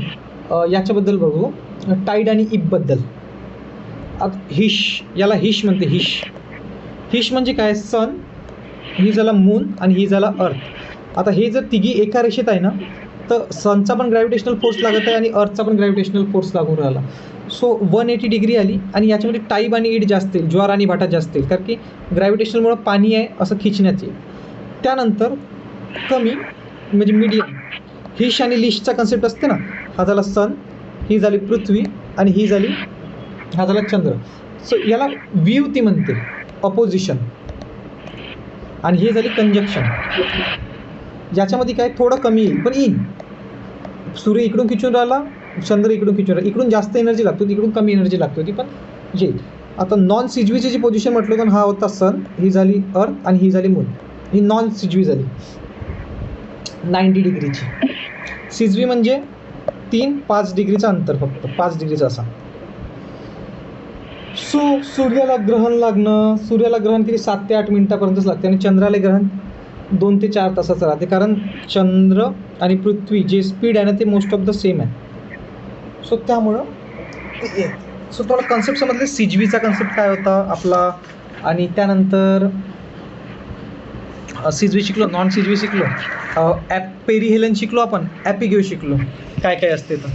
याच्याबद्दल बघू, टाईड आणि इपबद्दल. आता हिश, याला हिश म्हणते. हिश म्हणजे काय? सन, ही झाला मून आणि ही झाला अर्थ. आता हे जर तिघी एका रेषेत आहे ना, तर सनचा पण ग्रॅव्हिटेशनल फोर्स लागत आहे आणि अर्थचा पण ग्रॅव्हिटेशनल फोर्स लागून राहिला. सो 180 डिग्री आली आणि याच्यामध्ये टाईब आणि ईड जास्त येईल, ज्वार आणि भाटा जास्त येईल, कारण की ग्रॅव्हिटेशनलमुळं पाणी आहे असं खिचण्यात येईल. त्यानंतर कमी म्हणजे मीडियम, हिश आणि लिशचा कन्सेप्ट असते ना, हा झाला सन, ही झाली पृथ्वी आणि ही झाली, हा झाला चंद्र. सो याला वियुती म्हणते, अपोजिशन. आणि ही झाली कंजक्शन. याच्यामध्ये काय थोडं कमी येईल पण येईल. सूर्य इकडून खिचून राहिला, चंद्र इकडून खिचून राहिला, इकडून जास्त एनर्जी लागतो, इकडून कमी एनर्जी लागतो, ती पण येईल. आता नॉन सिजवीची जी पोझिशन म्हटलं तर हा होता सन, ही झाली अर्थ आणि ही झाली मून. ही नॉन सिजवी झाली 90 डिग्रीची. सिजवी म्हणजे 3-5 डिग्रीचा अंतर, फक्त 5 डिग्रीचा असा. सो सूर्याला ग्रहण लागणं, सूर्याला ग्रहण किती 7 ते 8 मिनिटापर्यंतच लागते आणि चंद्राला ग्रहण 2 ते 4 तासाचं राहते, कारण चंद्र आणि पृथ्वी जे स्पीड आहे ना ते मोस्ट ऑफ द सेम आहे. सो त्यामुळं सो तुम्हाला कन्सेप्ट समजले सिजवीचा कन्सेप्ट काय होता आपला. आणि त्यानंतर सिजवी शिकलो, नॉन सिजवी शिकलो, पेरिहेलन शिकलो, आपण ॲपिग्यू शिकलो काय काय असते तर.